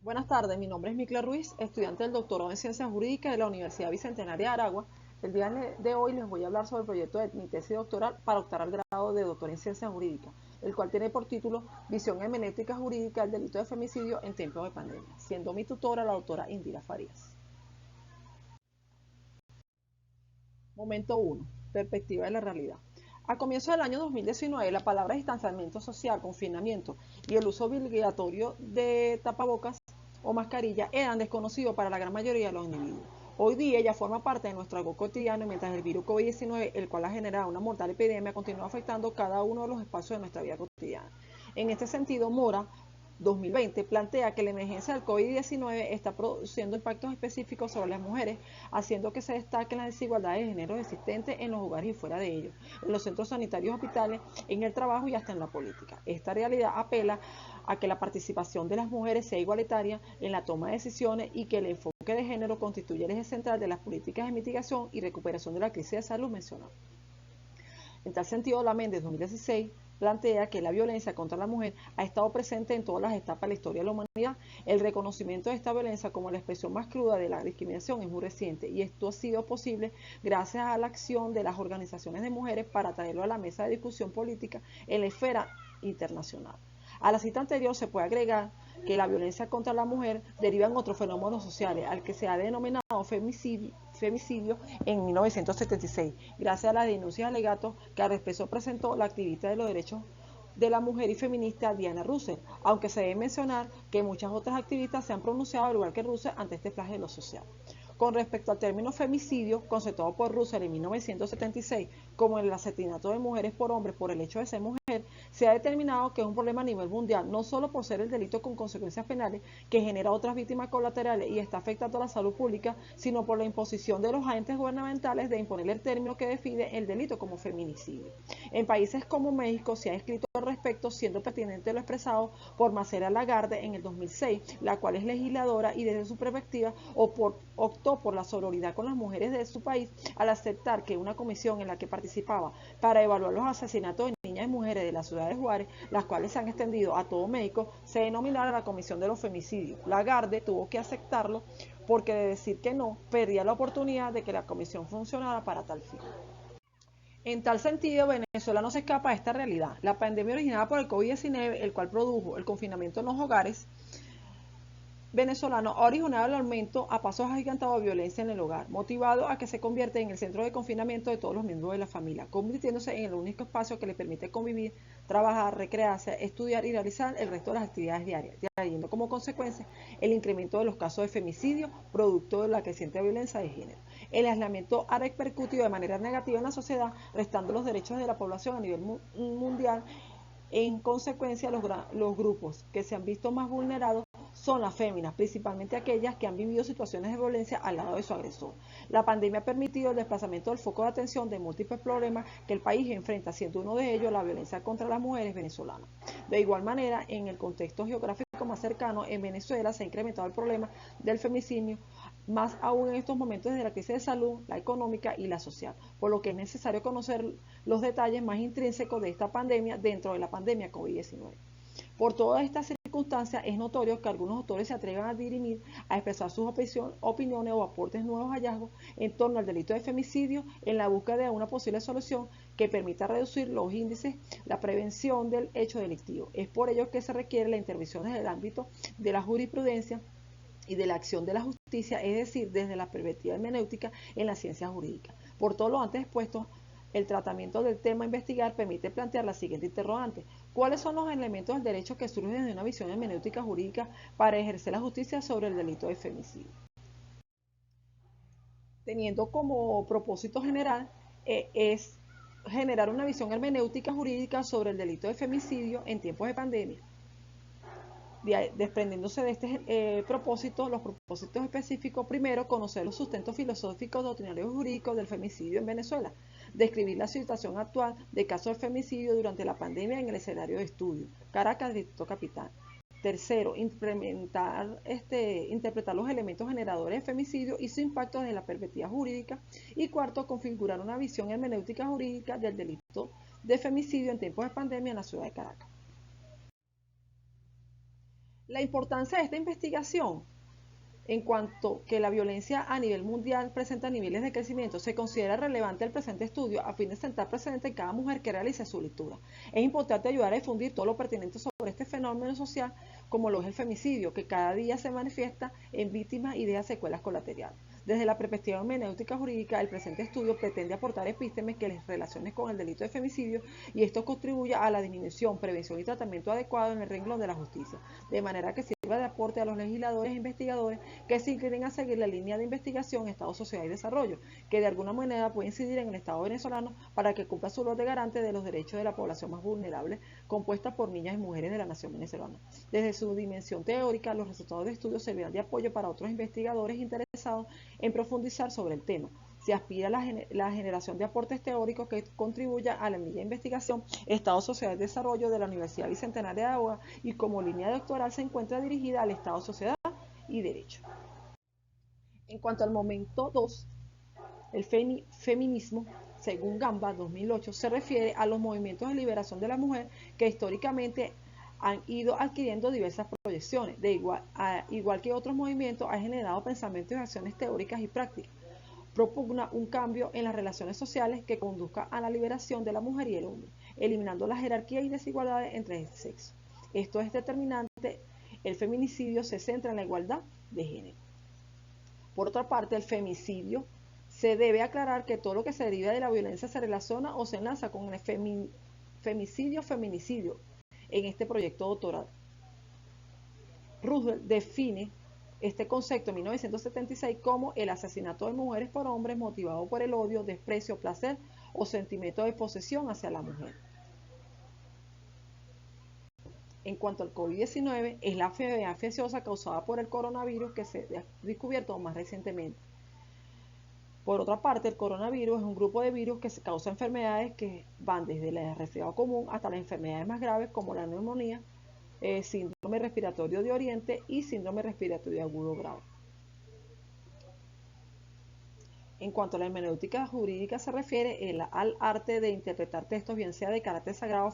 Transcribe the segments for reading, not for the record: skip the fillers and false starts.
Buenas tardes, mi nombre es Micla Ruiz, estudiante del doctorado en Ciencias Jurídicas de la Universidad Bicentenaria de Aragua. El día de hoy les voy a hablar sobre el proyecto de mi tesis doctoral para optar al grado de doctor en Ciencias Jurídicas, el cual tiene por título Visión hermenéutica jurídica del delito de femicidio en tiempos de pandemia, siendo mi tutora la doctora Indira Farías. Momento 1. Perspectiva de la realidad. A comienzos del año 2019, la palabra distanciamiento social, confinamiento y el uso obligatorio de tapabocas o mascarilla eran desconocidos para la gran mayoría de los individuos. Hoy día ya forma parte de nuestro algo cotidiano, mientras el virus COVID-19, el cual ha generado una mortal epidemia, continúa afectando cada uno de los espacios de nuestra vida cotidiana. En este sentido, Mora 2020 plantea que la emergencia del COVID-19 está produciendo impactos específicos sobre las mujeres, haciendo que se destaquen las desigualdades de género existentes en los hogares y fuera de ellos, en los centros sanitarios, hospitales, en el trabajo y hasta en la política. Esta realidad apela a que la participación de las mujeres sea igualitaria en la toma de decisiones y que el enfoque de género constituye el eje central de las políticas de mitigación y recuperación de la crisis de salud mencionada. En tal sentido, la Méndez 2016 plantea que la violencia contra la mujer ha estado presente en todas las etapas de la historia de la humanidad. El reconocimiento de esta violencia como la expresión más cruda de la discriminación es muy reciente, y esto ha sido posible gracias a la acción de las organizaciones de mujeres para traerlo a la mesa de discusión política en la esfera internacional. A la cita anterior se puede agregar que la violencia contra la mujer deriva en otros fenómenos sociales, al que se ha denominado femicidio en 1976, gracias a las denuncias de alegatos que al respecto presentó la activista de los derechos de la mujer y feminista Diana Russell, aunque se debe mencionar que muchas otras activistas se han pronunciado al igual que Russell ante este flagelo social. Con respecto al término femicidio, conceptuado por Russell en 1976 como el asesinato de mujeres por hombres por el hecho de ser mujer, se ha determinado que es un problema a nivel mundial, no solo por ser el delito con consecuencias penales que genera otras víctimas colaterales y está afectando a la salud pública, sino por la imposición de los agentes gubernamentales de imponer el término que define el delito como feminicidio. En países como México se ha escrito al respecto, siendo pertinente lo expresado por Marcela Lagarde en el 2006, la cual es legisladora y desde su perspectiva optó por la sororidad con las mujeres de su país al aceptar que una comisión en la que participaba para evaluar los asesinatos de niñas y mujeres de la ciudad de Juárez, las cuales se han extendido a todo México, se denominara la Comisión de los Femicidios. Lagarde tuvo que aceptarlo porque de decir que no, perdía la oportunidad de que la comisión funcionara para tal fin. En tal sentido, Venezuela no se escapa de esta realidad. La pandemia originada por el COVID-19, el cual produjo el confinamiento en los hogares venezolano, ha originado el aumento a pasos agigantados de violencia en el hogar, motivado a que se convierte en el centro de confinamiento de todos los miembros de la familia, convirtiéndose en el único espacio que le permite convivir, trabajar, recrearse, estudiar y realizar el resto de las actividades diarias, trayendo como consecuencia el incremento de los casos de femicidio, producto de la creciente violencia de género. El aislamiento ha repercutido de manera negativa en la sociedad, restando los derechos de la población a nivel mundial. En consecuencia, los grupos que se han visto más vulnerados son las féminas, principalmente aquellas que han vivido situaciones de violencia al lado de su agresor. La pandemia ha permitido el desplazamiento del foco de atención de múltiples problemas que el país enfrenta, siendo uno de ellos la violencia contra las mujeres venezolanas. De igual manera, en el contexto geográfico más cercano, en Venezuela se ha incrementado el problema del femicidio, más aún en estos momentos de la crisis de salud, la económica y la social, por lo que es necesario conocer los detalles más intrínsecos de esta pandemia dentro de la pandemia COVID-19. Por todas estas circunstancias, es notorio que algunos autores se atrevan a dirimir, a expresar sus opiniones o aportes nuevos hallazgos en torno al delito de femicidio en la búsqueda de una posible solución que permita reducir los índices, la prevención del hecho delictivo. Es por ello que se requiere la intervención desde el ámbito de la jurisprudencia y de la acción de la justicia, es decir, desde la perspectiva hermenéutica en la ciencia jurídica. Por todo lo antes expuesto, el tratamiento del tema a investigar permite plantear la siguiente interrogante: ¿cuáles son los elementos del derecho que surgen desde una visión hermenéutica jurídica para ejercer la justicia sobre el delito de femicidio? Teniendo como propósito general es generar una visión hermenéutica jurídica sobre el delito de femicidio en tiempos de pandemia. Desprendiéndose de este propósito, los propósitos específicos: primero, conocer los sustentos filosóficos, doctrinarios y jurídicos del femicidio en Venezuela, describir la situación actual de casos de femicidio durante la pandemia en el escenario de estudio, Caracas, Distrito Capital. Tercero, interpretar los elementos generadores de femicidio y su impacto desde la perspectiva jurídica. Y cuarto, configurar una visión hermenéutica jurídica del delito de femicidio en tiempos de pandemia en la ciudad de Caracas. La importancia de esta investigación, en cuanto que la violencia a nivel mundial presenta niveles de crecimiento, se considera relevante el presente estudio a fin de sentar precedente en cada mujer que realice su lectura. Es importante ayudar a difundir todo lo pertinente sobre este fenómeno social, como lo es el femicidio, que cada día se manifiesta en víctimas y deja secuelas colaterales. Desde la perspectiva hermenéutica jurídica, el presente estudio pretende aportar epístemes que les relacionen con el delito de femicidio y esto contribuya a la disminución, prevención y tratamiento adecuado en el renglón de la justicia, de manera que sirva de aporte a los legisladores e investigadores que se inclinen a seguir la línea de investigación Estado, Sociedad y Desarrollo, que de alguna manera puede incidir en el Estado venezolano para que cumpla su rol de garante de los derechos de la población más vulnerable, compuesta por niñas y mujeres de la nación venezolana. Desde su dimensión teórica, los resultados de estudio servirán de apoyo para otros investigadores interesados en profundizar sobre el tema. Se aspira a la generación de aportes teóricos que contribuya a la línea de investigación Estado, Sociedad y Desarrollo de la Universidad Bicentenaria de Agua y como línea doctoral se encuentra dirigida al Estado, Sociedad y Derecho. En cuanto al momento 2, el feminismo, según Gamba 2008, se refiere a los movimientos de liberación de la mujer que históricamente han ido adquiriendo diversas proyecciones. Igual que otros movimientos, ha generado pensamientos y acciones teóricas y prácticas. Propugna un cambio en las relaciones sociales que conduzca a la liberación de la mujer y el hombre, eliminando la jerarquía y desigualdades entre el sexo. Esto es determinante. El feminicidio se centra en la igualdad de género. Por otra parte, el femicidio se debe aclarar que todo lo que se deriva de la violencia se relaciona o se enlaza con el feminicidio en este proyecto doctoral. Roosevelt define este concepto en 1976 como el asesinato de mujeres por hombres motivado por el odio, desprecio, placer o sentimiento de posesión hacia la mujer. En cuanto al COVID-19, es la enfermedad infecciosa causada por el coronavirus que se ha descubierto más recientemente. Por otra parte, el coronavirus es un grupo de virus que causa enfermedades que van desde el resfriado común hasta las enfermedades más graves como la neumonía, síndrome respiratorio de Oriente y síndrome respiratorio agudo grave. En cuanto a la hermenéutica jurídica se refiere al arte de interpretar textos, bien sea de carácter sagrado,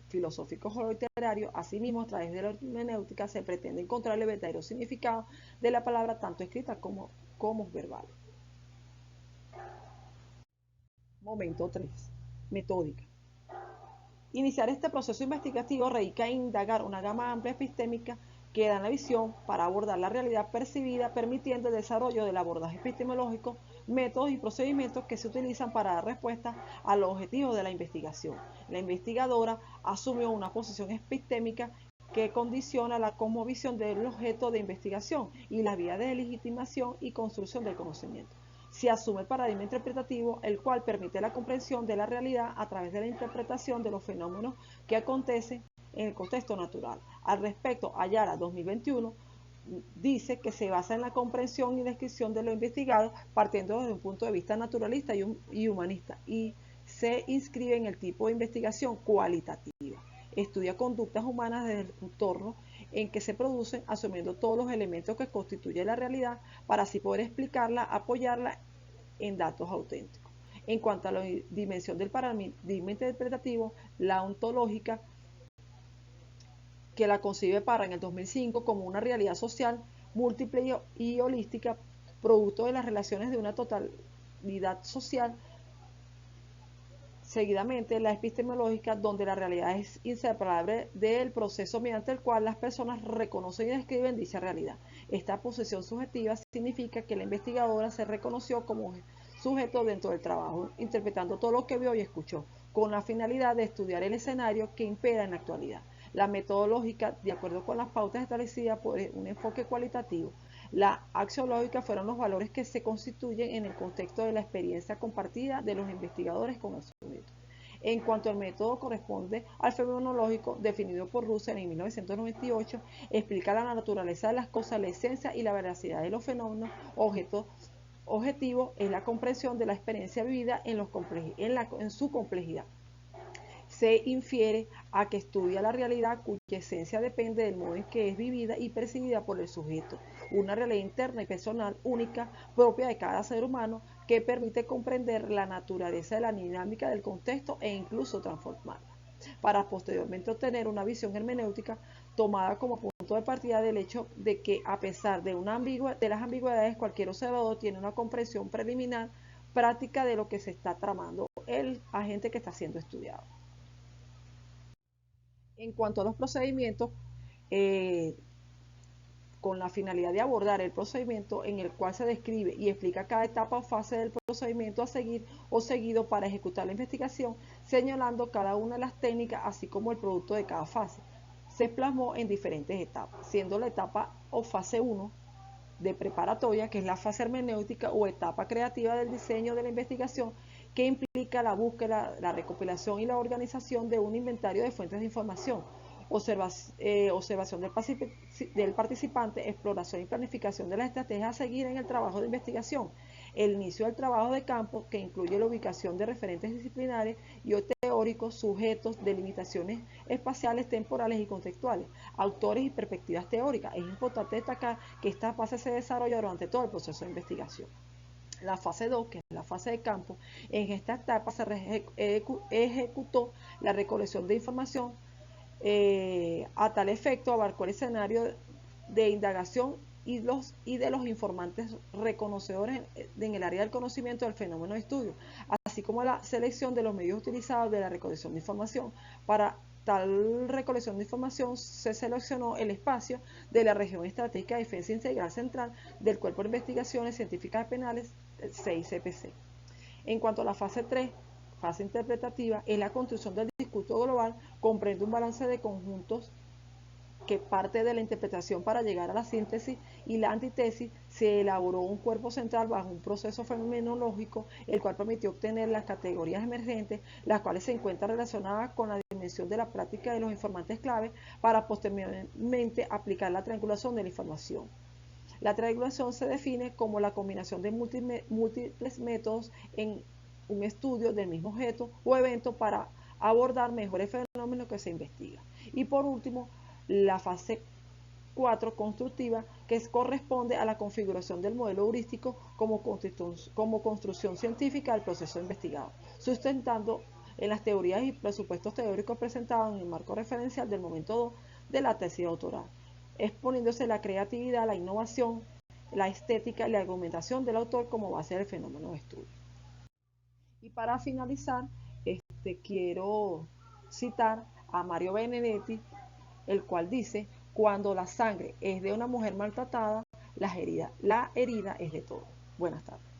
filosófico o literario. Asimismo, a través de la hermenéutica se pretende encontrar el verdadero significado de la palabra, tanto escrita como verbal. Momento 3. Metódica. Iniciar este proceso investigativo radica en indagar una gama amplia epistémica que dan la visión para abordar la realidad percibida, permitiendo el desarrollo del abordaje epistemológico, métodos y procedimientos que se utilizan para dar respuesta a los objetivos de la investigación. La investigadora asumió una posición epistémica que condiciona la cosmovisión del objeto de investigación y la vía de legitimación y construcción del conocimiento. Se asume el paradigma interpretativo, el cual permite la comprensión de la realidad a través de la interpretación de los fenómenos que acontecen en el contexto natural. Al respecto, Ayala 2021 dice que se basa en la comprensión y descripción de lo investigado partiendo desde un punto de vista naturalista y humanista y se inscribe en el tipo de investigación cualitativa. Estudia conductas humanas desde el entorno en que se producen, asumiendo todos los elementos que constituyen la realidad para así poder explicarla, apoyarla en datos auténticos. En cuanto a la dimensión del paradigma interpretativo, la ontológica, que la concibe Parra en el 2005 como una realidad social múltiple y holística, producto de las relaciones de una totalidad social. Seguidamente, la epistemológica, donde la realidad es inseparable del proceso mediante el cual las personas reconocen y describen dicha realidad. Esta posición subjetiva significa que la investigadora se reconoció como sujeto dentro del trabajo, interpretando todo lo que vio y escuchó, con la finalidad de estudiar el escenario que impera en la actualidad. La metodológica, de acuerdo con las pautas establecidas por un enfoque cualitativo. La axiológica fueron los valores que se constituyen en el contexto de la experiencia compartida de los investigadores con el sujeto. En cuanto al método corresponde al fenomenológico, definido por Russell en 1998, explica la naturaleza de las cosas, la esencia y la veracidad de los fenómenos. Objetivo es la comprensión de la experiencia vivida en su complejidad. Se infiere a que estudia la realidad cuya esencia depende del modo en que es vivida y percibida por el sujeto, una realidad interna y personal única propia de cada ser humano que permite comprender la naturaleza de la dinámica del contexto e incluso transformarla, para posteriormente obtener una visión hermenéutica tomada como punto de partida del hecho de que, a pesar de las ambigüedades, cualquier observador tiene una comprensión preliminar práctica de lo que se está tramando el agente que está siendo estudiado. En cuanto a los procedimientos, con la finalidad de abordar el procedimiento en el cual se describe y explica cada etapa o fase del procedimiento a seguir o seguido para ejecutar la investigación, señalando cada una de las técnicas, así como el producto de cada fase. Se plasmó en diferentes etapas, siendo la etapa o fase 1 de preparatoria, que es la fase hermenéutica o etapa creativa del diseño de la investigación, que implica la búsqueda, la recopilación y la organización de un inventario de fuentes de información, observación del participante, exploración y planificación de las estrategias a seguir en el trabajo de investigación, el inicio del trabajo de campo, que incluye la ubicación de referentes disciplinares y teóricos, sujetos, delimitaciones espaciales, temporales y contextuales, autores y perspectivas teóricas. Es importante destacar que esta fase se desarrolla durante todo el proceso de investigación. La fase 2, que es la fase de campo, en esta etapa se ejecutó la recolección de información. A tal efecto, abarcó el escenario de indagación y de los informantes reconocedores en el área del conocimiento del fenómeno de estudio, así como la selección de los medios utilizados de la recolección de información. Para tal recolección de información se seleccionó el espacio de la Región Estratégica de Defensa Integral Central del Cuerpo de Investigaciones Científicas Penales, 6CPC. En cuanto a la fase 3, fase interpretativa, es la construcción del discurso global, comprende un balance de conjuntos que parte de la interpretación para llegar a la síntesis y la antítesis. Se elaboró un cuerpo central bajo un proceso fenomenológico, el cual permitió obtener las categorías emergentes, las cuales se encuentran relacionadas con la dimensión de la práctica de los informantes clave para posteriormente aplicar la triangulación de la información. La triangulación se define como la combinación de múltiples métodos en un estudio del mismo objeto o evento para abordar mejores fenómenos que se investigan. Y por último, la fase 4 constructiva, que corresponde a la configuración del modelo heurístico como construcción científica del proceso investigado, sustentando en las teorías y presupuestos teóricos presentados en el marco referencial del momento 2 de la tesis doctoral, exponiéndose la creatividad, la innovación, la estética y la argumentación del autor como base del fenómeno de estudio. Y para finalizar, quiero citar a Mario Benedetti, el cual dice: cuando la sangre es de una mujer maltratada, la herida es de todos. Buenas tardes.